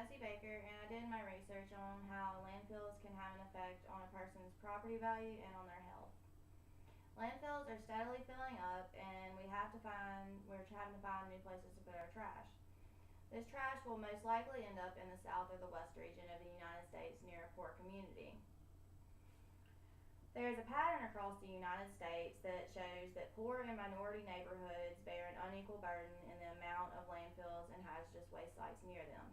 Jessie Baker, and I did my research on how landfills can have an effect on a person's property value and on their health. Landfills are steadily filling up, and we're having to find new places to put our trash. This trash will most likely end up in the south or the west region of the United States near a poor community. There is a pattern across the United States that shows that poor and minority neighborhoods bear an unequal burden in the amount of landfills and hazardous waste sites near them.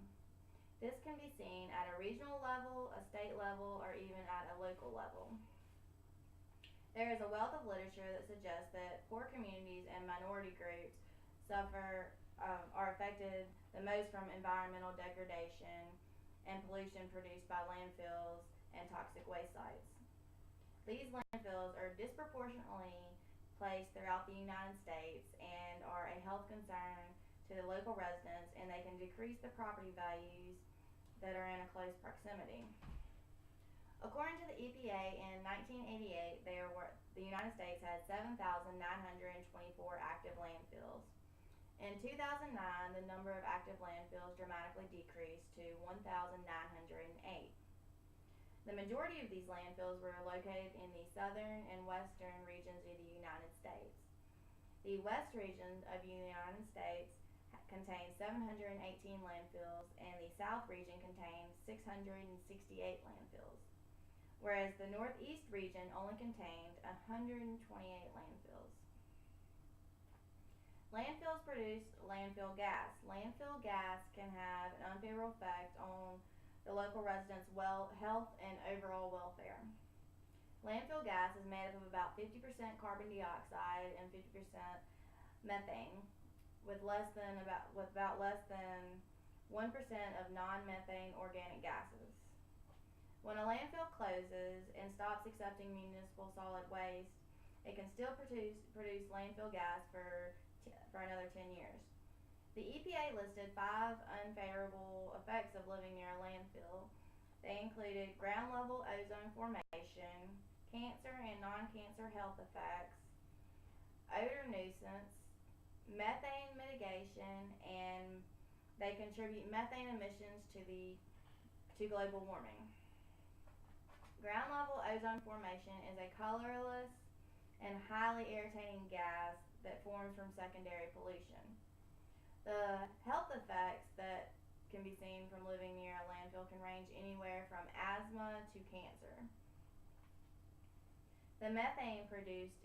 This can be seen at a regional level, a state level, or even at a local level. There is a wealth of literature that suggests that poor communities and minority groups are affected the most from environmental degradation and pollution produced by landfills and toxic waste sites. These landfills are disproportionately placed throughout the United States and are a health concern to the local residents, and they can decrease the property values that are in a close proximity. According to the EPA, in 1988, the United States had 7,924 active landfills. In 2009, the number of active landfills dramatically decreased to 1,908. The majority of these landfills were located in the southern and western regions of the United States. The west region of the United States contains 718 landfills, and the south region contains 668 landfills, whereas the northeast region only contained 128 landfills. Landfills produce landfill gas. Landfill gas can have an unfavorable effect on the local residents' health and overall welfare. Landfill gas is made up of about 50% carbon dioxide and 50% methane, with about less than 1% of non-methane organic gases. When a landfill closes and stops accepting municipal solid waste, it can still produce landfill gas for another 10 years. The EPA listed 5 unfavorable effects of living near a landfill. They included ground level ozone formation, cancer and non-cancer health effects, odor nuisance, methane mitigation, and they contribute methane emissions to global warming. Ground level ozone formation is a colorless and highly irritating gas that forms from secondary pollution. The health effects that can be seen from living near a landfill can range anywhere from asthma to cancer. The methane produced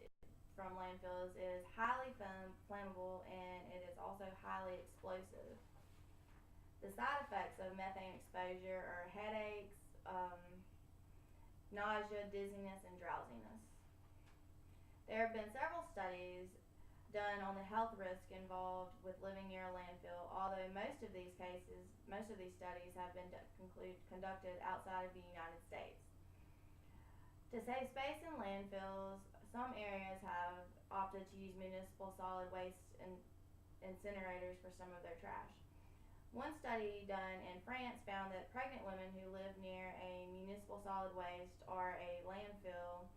from landfills is highly flammable, and it is also highly explosive. The side effects of methane exposure are headaches, nausea, dizziness, and drowsiness. There have been several studies done on the health risk involved with living near a landfill, although most of these studies have been conducted outside of the United States. To save space in landfills, some areas have opted to use municipal solid waste incinerators for some of their trash. One study done in France found that pregnant women who live near a municipal solid waste or a landfill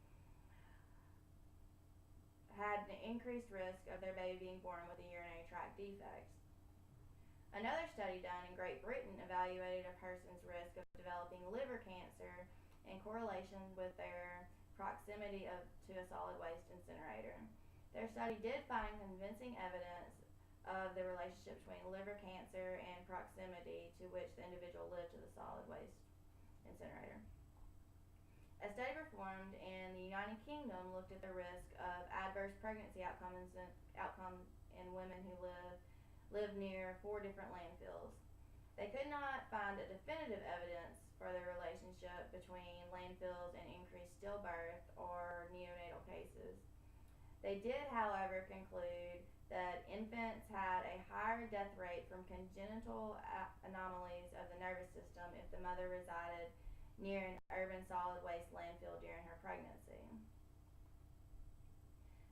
had an increased risk of their baby being born with a urinary tract defect. Another study done in Great Britain evaluated a person's risk of developing liver cancer in correlation with their proximity to a solid waste incinerator. Their study did find convincing evidence of the relationship between liver cancer and proximity to which the individual lived to the solid waste incinerator. A study performed in the United Kingdom looked at the risk of adverse pregnancy outcomes in women who live near 4 different landfills. They could not find a definitive evidence for the relationship between landfills and increased stillbirth or neonatal cases. They did, however, conclude that infants had a higher death rate from congenital anomalies of the nervous system if the mother resided near an urban solid waste landfill during her pregnancy.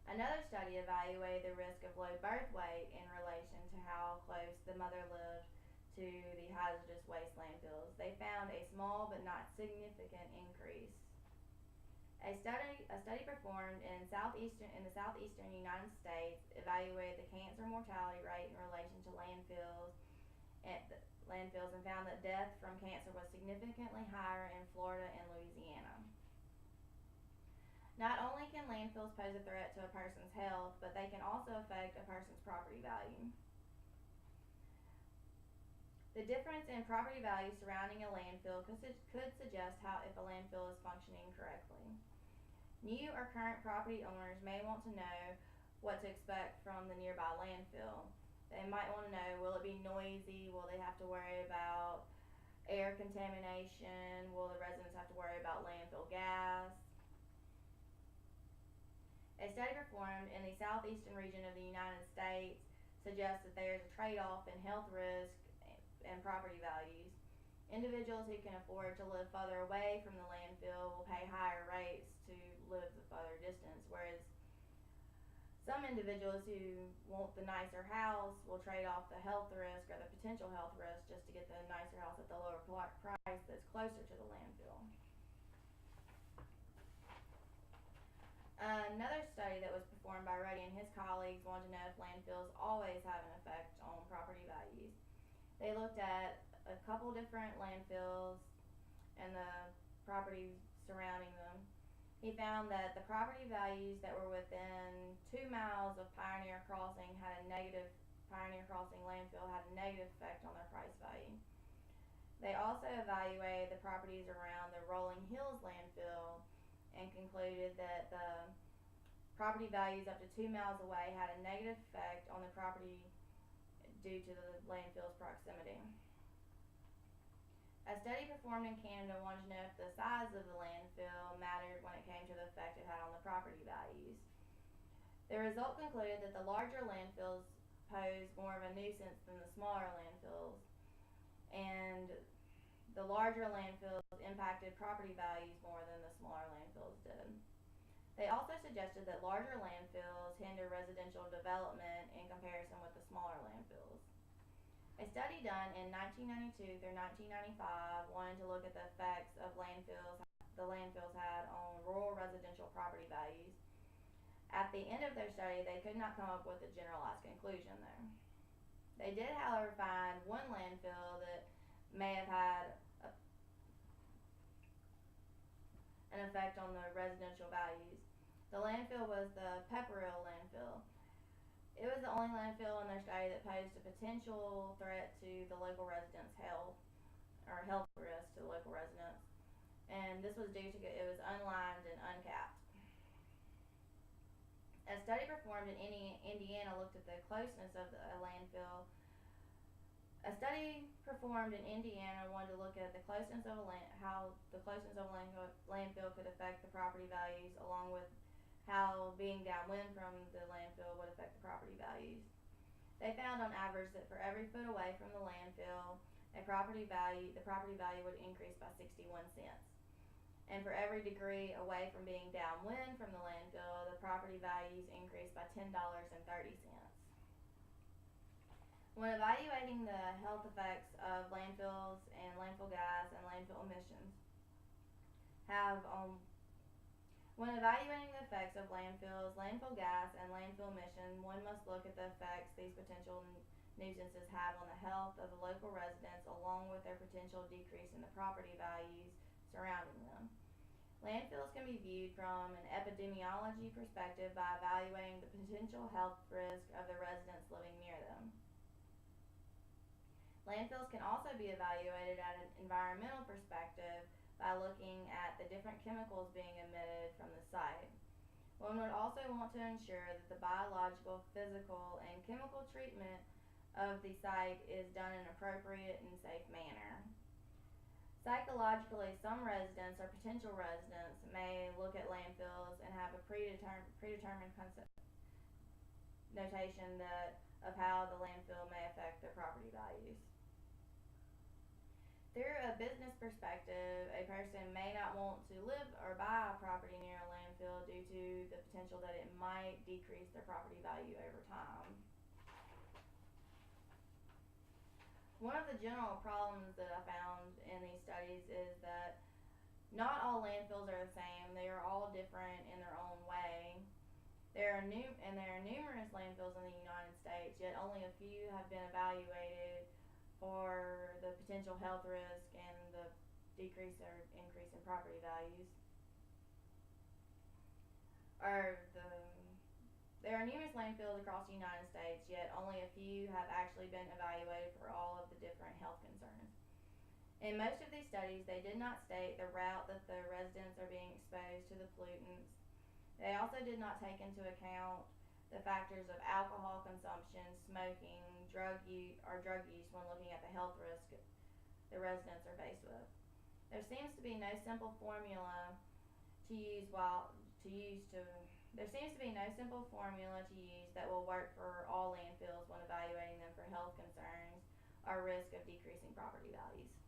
Another study evaluated the risk of low birth weight in relation to how close the mother lived to the hazardous waste landfills. They found a small but not significant increase. A study performed in the southeastern United States evaluated the cancer mortality rate in relation to landfills and found that death from cancer was significantly higher in Florida and Louisiana. Not only can landfills pose a threat to a person's health, but they can also affect a person's property value. The difference in property value surrounding a landfill could suggest how if a landfill is functioning correctly. New or current property owners may want to know what to expect from the nearby landfill. They might want to know, will it be noisy? Will they have to worry about air contamination? Will the residents have to worry about landfill gas? A study performed in the southeastern region of the United States suggests that there is a trade-off in health risk and property values. Individuals who can afford to live further away from the landfill will pay higher rates to live the further distance, whereas some individuals who want the nicer house will trade off the health risk or the potential health risk just to get the nicer house at the lower price that's closer to the landfill. Another study that was performed by Ruddy and his colleagues wanted to know if landfills always have an effect on property values. They looked at a couple different landfills and the properties surrounding them. He found that the property values that were within 2 miles of Pioneer Crossing had a negative Pioneer Crossing landfill had a negative effect on their price value. They also evaluated the properties around the Rolling Hills landfill and concluded that the property values up to 2 miles away had a negative effect on the property due to the landfill's proximity. A study performed in Canada wanted to know if the size of the landfill mattered when it came to the effect it had on the property values. The result concluded that the larger landfills posed more of a nuisance than the smaller landfills, and the larger landfills impacted property values more than the smaller landfills did. They also suggested that larger landfills hinder residential development in comparison with the smaller landfills. A study done in 1992 through 1995 wanted to look at the effects of the landfills had on rural residential property values. At the end of their study, they could not come up with a generalized conclusion there. They did, however, find one landfill that may have had an effect on the residential values. The landfill was the Pepperell landfill. It was the only landfill in their study that posed a potential threat to the local residents' health, or health risk to the local residents, and this was due to it was unlined and uncapped. A study performed in Indiana looked at the closeness of a landfill. A study performed in Indiana wanted to look at the closeness of how the closeness of a landfill could affect the property values, along with how being downwind from the landfill would affect the property values. They found on average that for every foot away from the landfill, the property value would increase by 61 cents. And for every degree away from being downwind from the landfill, the property values increased by $10.30. When evaluating the health effects of landfills and landfill gas and landfill emissions, when evaluating the effects of landfills, landfill gas, and landfill emission, one must look at the effects these potential nuisances have on the health of the local residents, along with their potential decrease in the property values surrounding them. Landfills can be viewed from an epidemiology perspective by evaluating the potential health risk of the residents living near them. Landfills can also be evaluated at an environmental perspective by looking at the different chemicals being emitted from the site. One would also want to ensure that the biological, physical, and chemical treatment of the site is done in an appropriate and safe manner. Psychologically, some residents or potential residents may look at landfills and have a predetermined notation of how the landfill may affect their property values. Through a business perspective, a person may not want to live or buy a property near a landfill due to the potential that it might decrease their property value over time. One of the general problems that I found in these studies is that not all landfills are the same. They are all different in their own way. There are numerous landfills in the United States, yet only a few have been evaluated or the potential health risk and the decrease or increase in property values. There are numerous landfills across the United States, yet only a few have actually been evaluated for all of the different health concerns. In most of these studies, they did not state the route that the residents are being exposed to the pollutants. They also did not take into account the factors of alcohol consumption, smoking, drug use when looking at the health risk the residents are faced with. There seems to be no simple formula to use that will work for all landfills when evaluating them for health concerns or risk of decreasing property values.